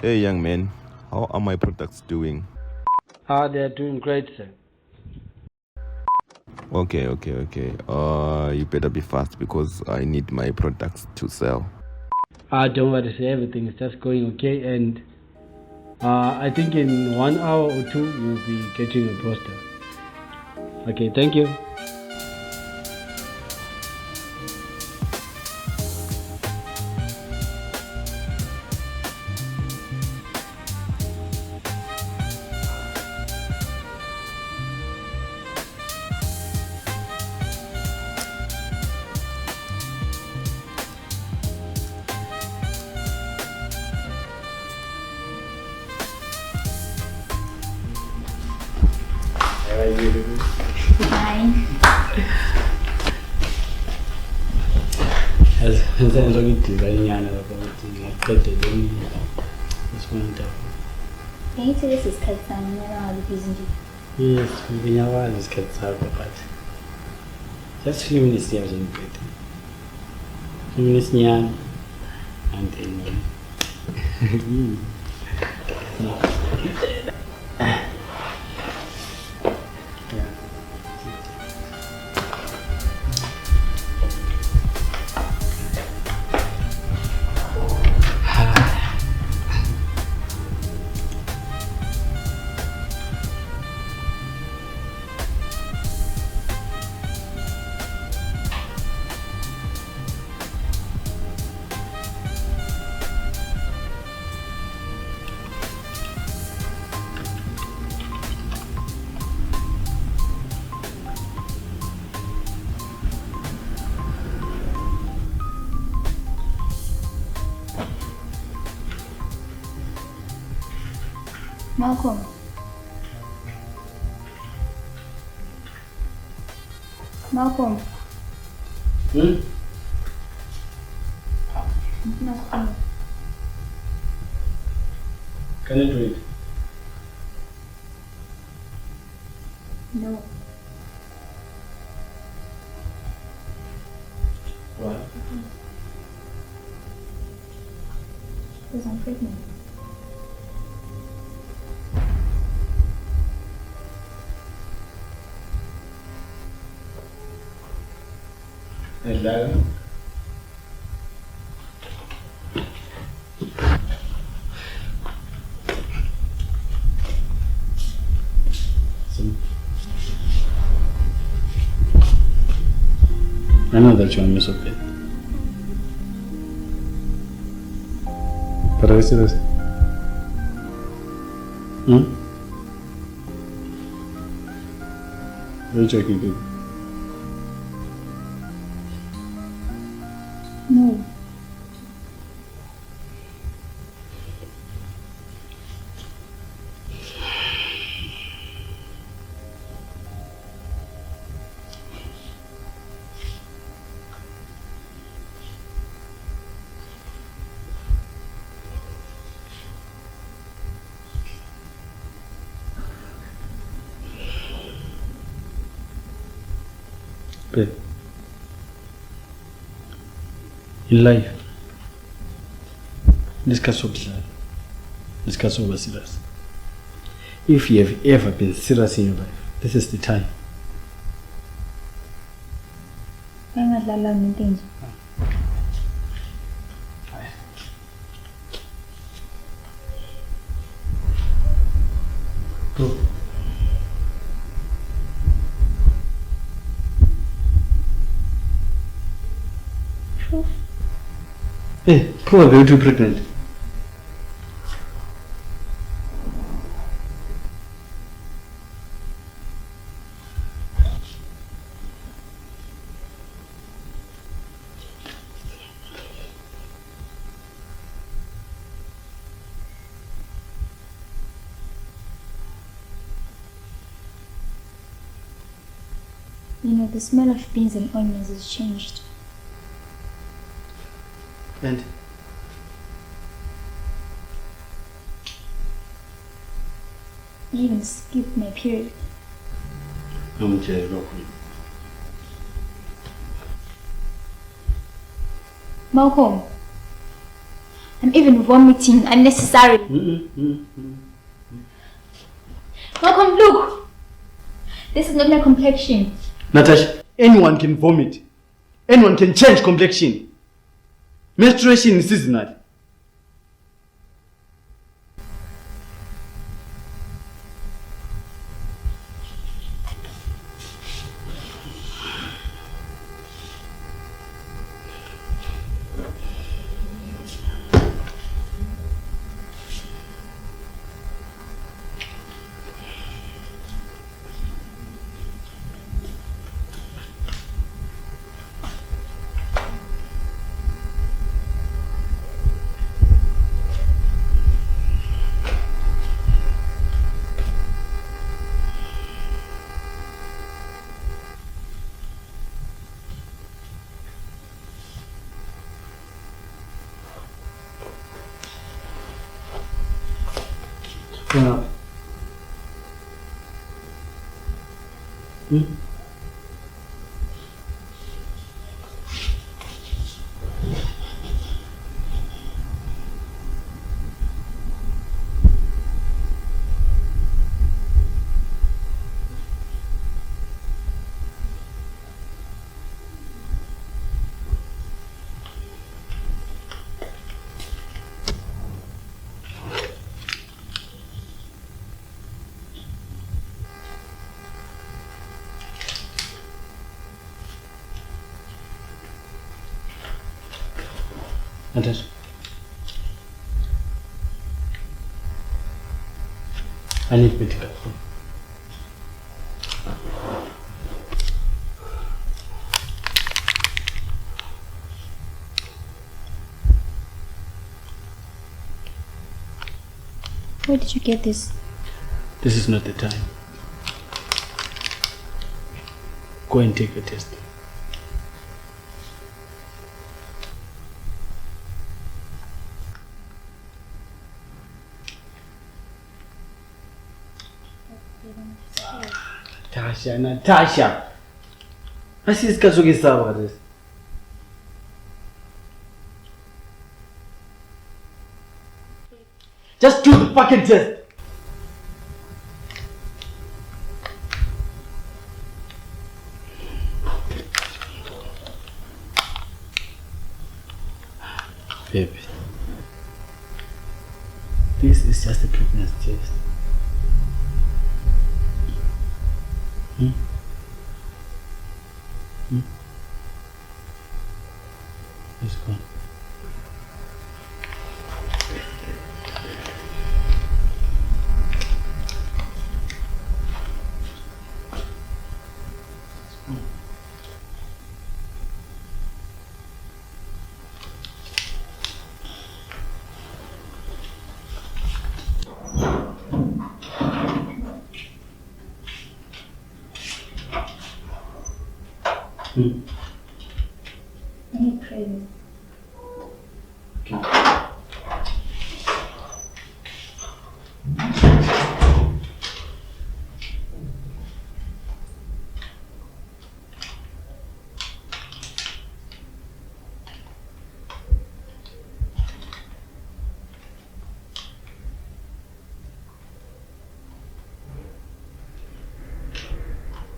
Hey, young man, how are my products doing? They're doing great, sir. Okay. You better be fast because I need my products to sell. Don't worry, sir. Everything is just going okay, and I think in 1 hour or two you'll be getting a poster. Okay, thank you. Hi. Nsenza ukudila inyana lapha ukuthi ngaqedele ini. Sifuna Can you tell us his cat sound? I don't know how to use it. Yes, ngiyakwazi isikhathi sakho but just few minutes here ngibhede. Few minutes nyana and then Malcolm. Malcolm. Hmm? Malcolm. Can you do it? No. Why? Because I'm pregnant. Hello. I know that you are miss okay. But I see this. Are you checking it? No. Babe. In life, discuss over serious. If you have ever been serious in your life, this is the time. Engadlala ngentenje. Bro. Proof. Hey, probably you're too pregnant. You know, the smell of beans and onions has changed. And I even skipped my period. I'm jealous of you. Malcolm, I'm even vomiting unnecessarily. Malcolm, look! This is not my complexion. Natasha, anyone can vomit. Anyone can change complexion. Menstruation is seasonal. Yeah. Natasha. I need medical. Where did you get this? This is not the time. Go and take a test. Natasha. Asizikazuke sawa this. Just do the fucking test. Baby. This is just a pregnancy test. Let's go. I need prayer.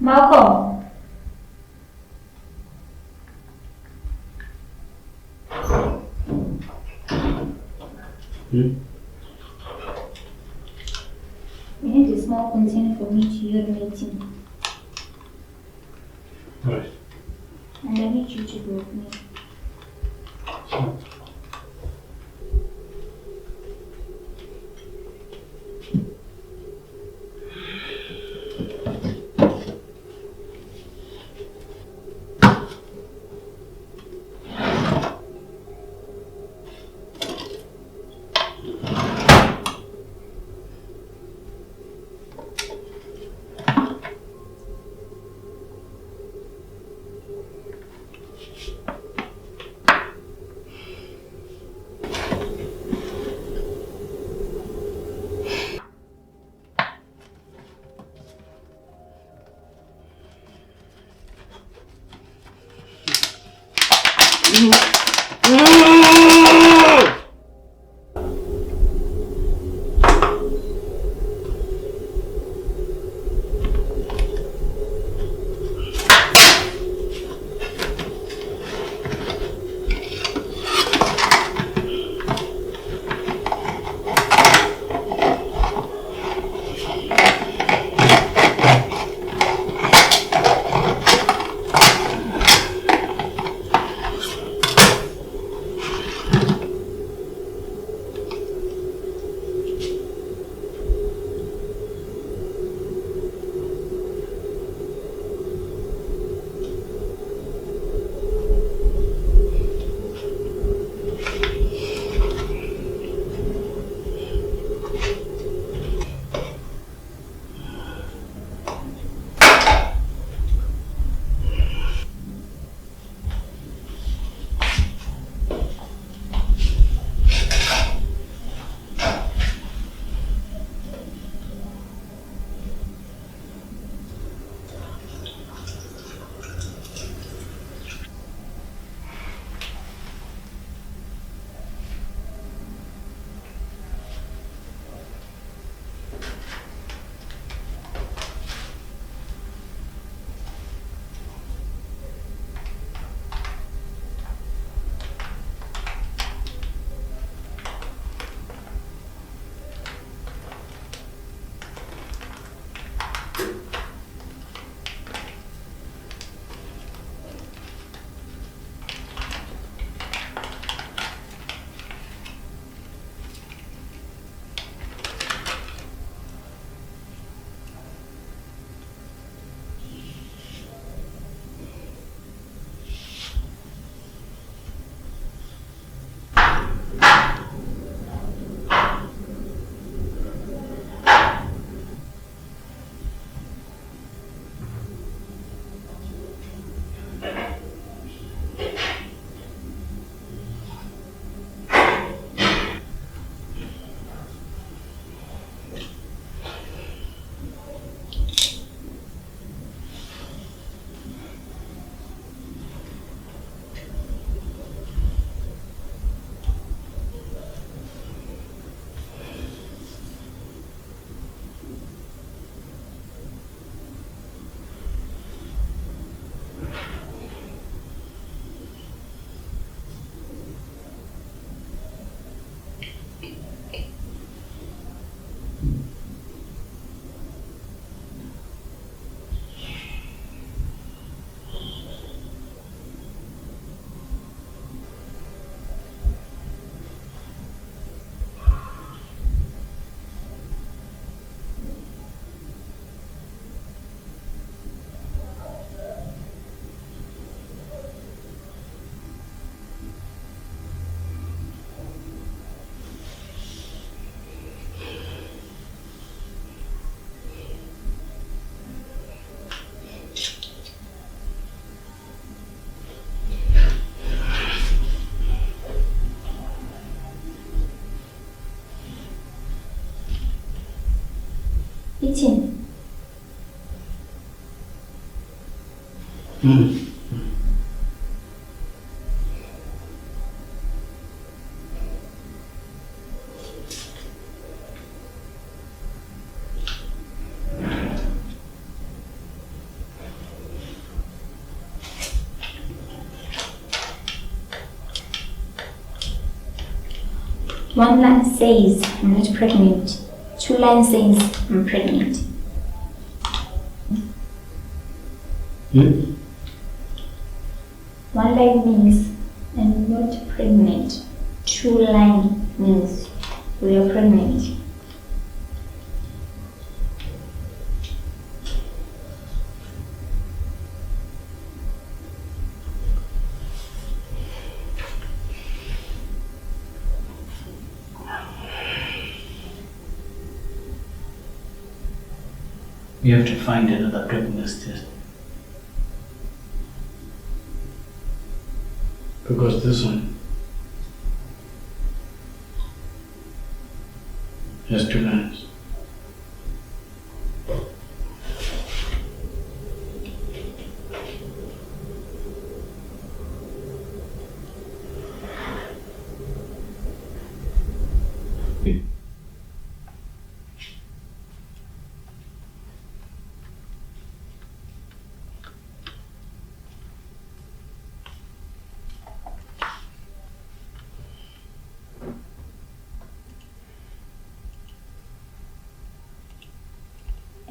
Malcolm. I need a small container for me to urinate in. Right. And I need you to go with me. Sure. Eating. One line says I'm not pregnant. Two lines says I'm pregnant. One line means I'm not pregnant. Two line means we are pregnant. We have to find another pregnancy test. Because this one has two lines.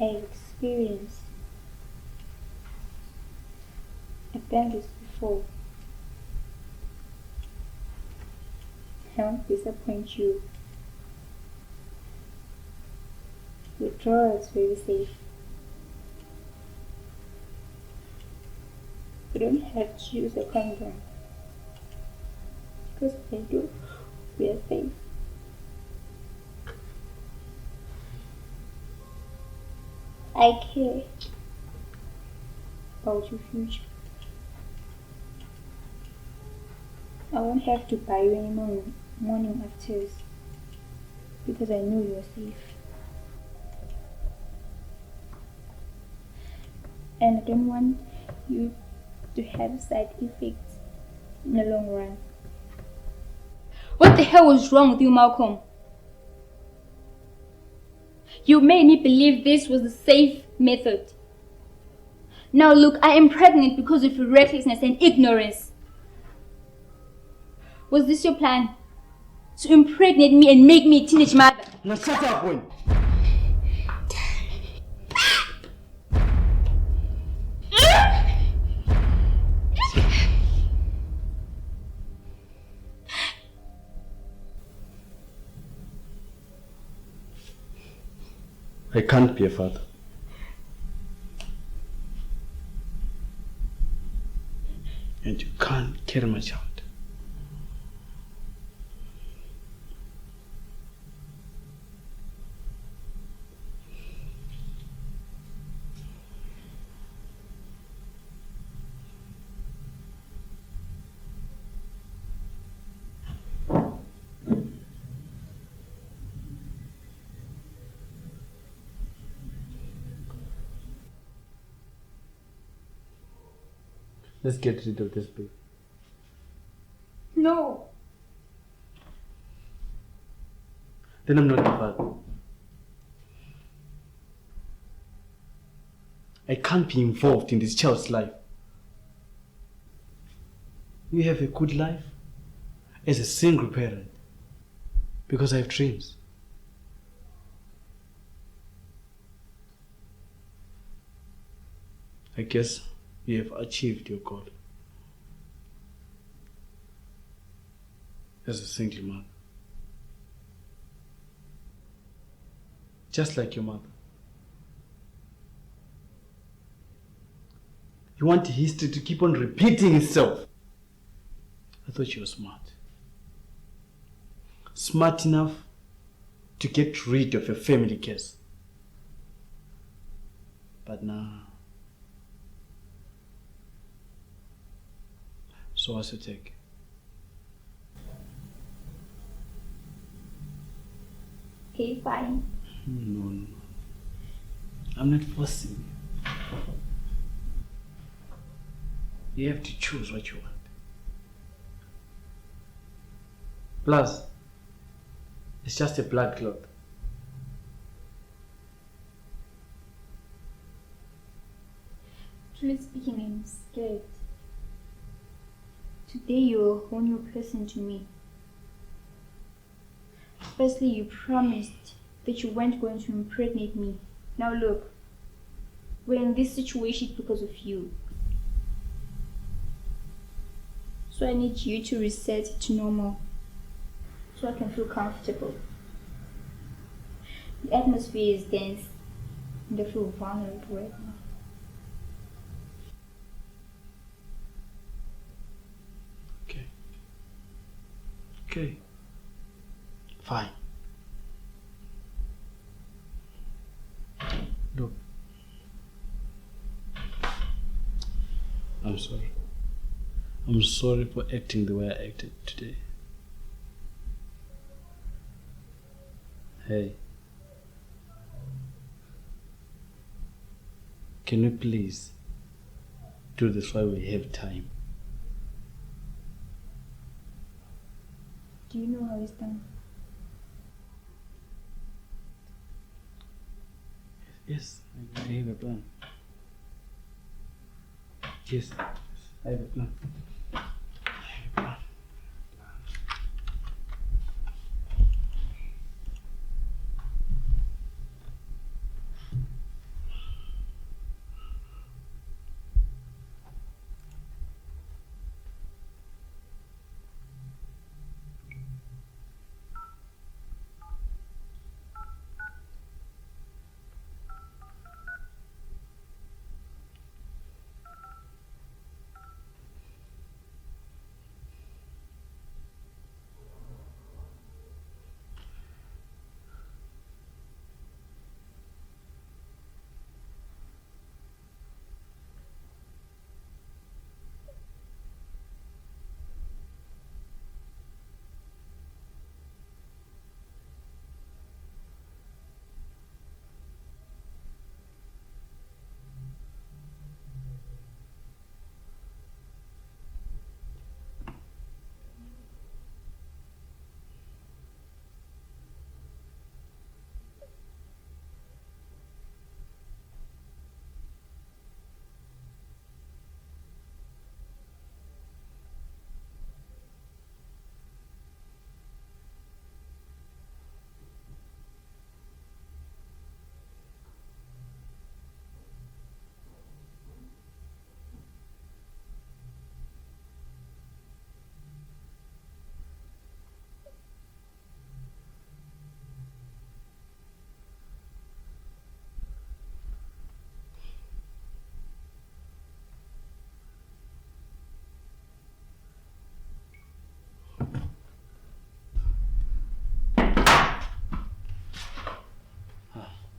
I experienced I've done this before. I won't disappoint you. Withdrawal is very safe. You don't have to use a condom. Because I do, we are safe. I care about your future. I won't have to buy you any more morning afters because I know you're safe. And I don't want you to have side effects in the long run. What the hell was wrong with you, Malcolm? You made me believe this was the safe method. Now look, I am pregnant because of your recklessness and ignorance. Was this your plan? To impregnate me and make me a teenage mother? Now shut up, Wayne! I can't be a father. And you can't carry my child. Let's get rid of this baby. No. Then I'm not a father. I can't be involved in this child's life. You have a good life as a single parent because I have dreams. I guess you have achieved your goal as a single mother. Just like your mother. You want history to keep on repeating itself. I thought you were smart. Smart enough to get rid of your family curse. But now, so what's your take? Okay, fine. No. I'm not forcing you. You have to choose what you want. Plus, it's just a blood clot. Truly speaking, I'm scared. Today you're a whole new person to me. Firstly, you promised that you weren't going to impregnate me. Now look, we're in this situation because of you. So I need you to reset it to normal so I can feel comfortable. The atmosphere is dense and I feel vulnerable right now. Okay. Fine. Look. I'm sorry. I'm sorry for acting the way I acted today. Hey. Can we please do this while we have time? Do you know how it's done? Yes, I have a plan. Yes, I have a plan.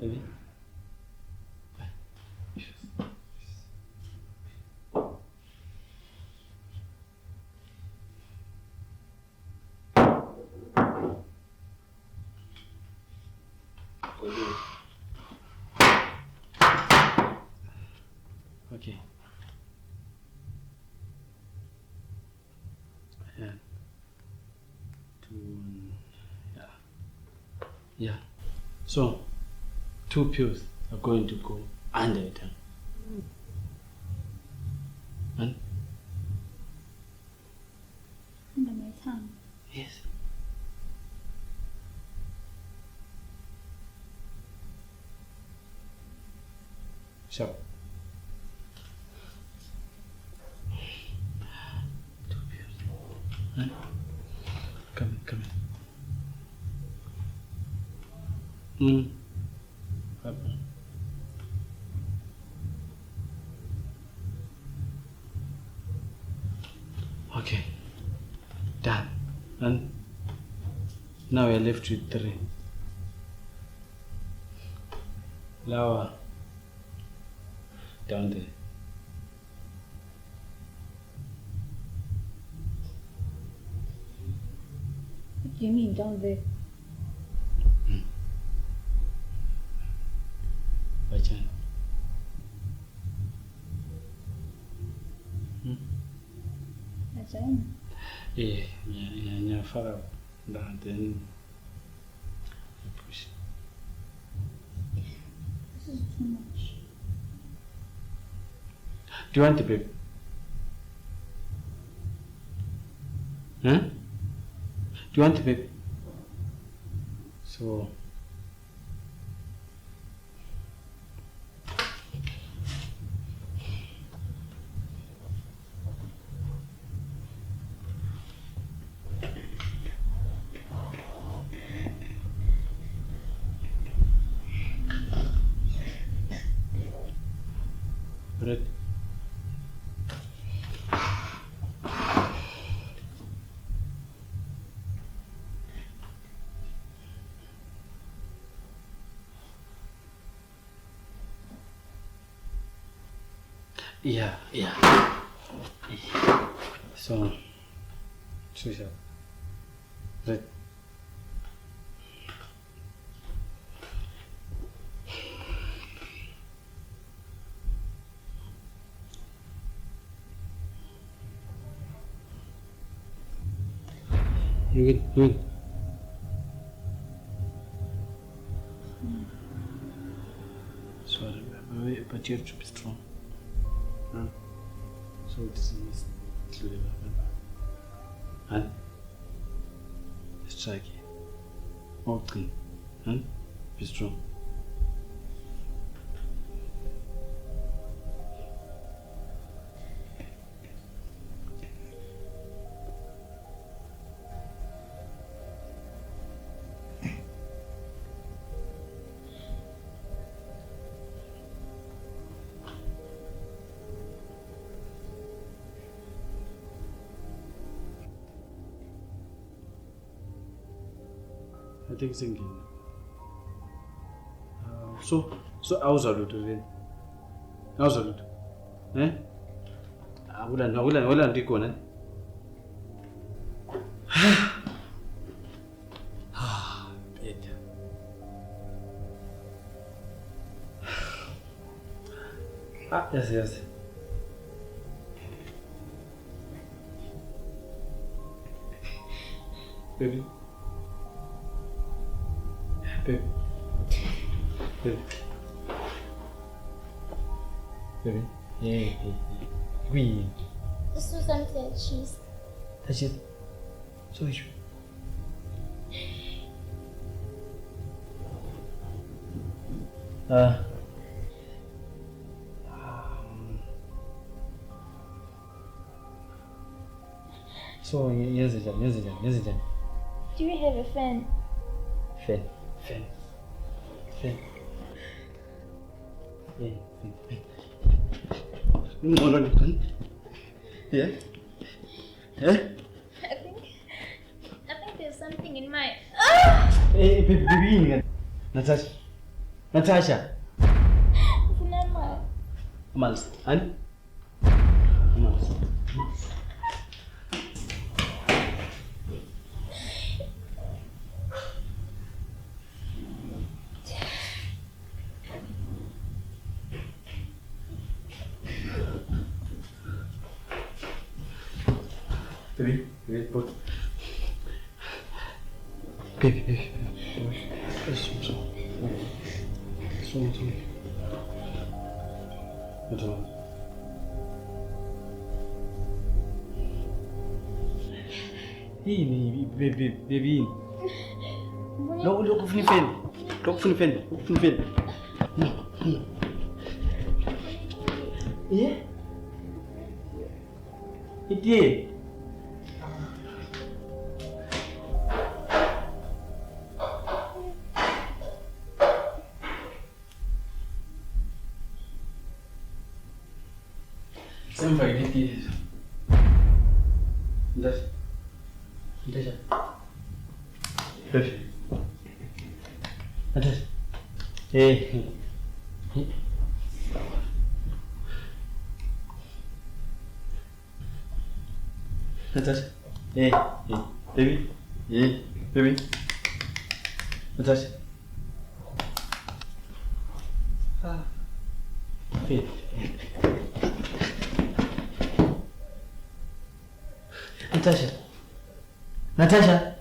Baby? Okay. Yeah. Yeah. Yeah. So, 2 pills are going to go under your tongue. And? Under my tongue. Yes. So. 2 pills. Huh? Come in. Okay. Done. And now we're left with 3. Lower. Down there. What do you mean down there? By chance. vagina. Yeah, far down, then you push. This is too much. Do you want the baby? Huh? Do you want the baby? So. Right. Yeah. So, sharp. Right. You good. Sorry, but you have to be strong. Huh? So this is clear. Huh? Let's try again. Okay. Huh? Be strong. I think thinking. So how's Aluto then? How's Aluto? Eh? Wala ndiko na. Beta. Yes. Baby. Yeah. Oui. This was unfair, cheese. That's it. So is So yes. Do you have a fan? Fan. Yeah, fan. No. Yeah? I think there's something in my. Hey, baby. Natasha. Funama. Mals. And? Mals. Baby, put. Baby. So. Hii baby. Look kufuni pen. No. Yeah. It did. Sembra che ti. Natasha. Perfect. Natasha. Hey. Natasha. Hey. Baby. Yeah. Baby. Natasha. Hey. Natasha. Natasha.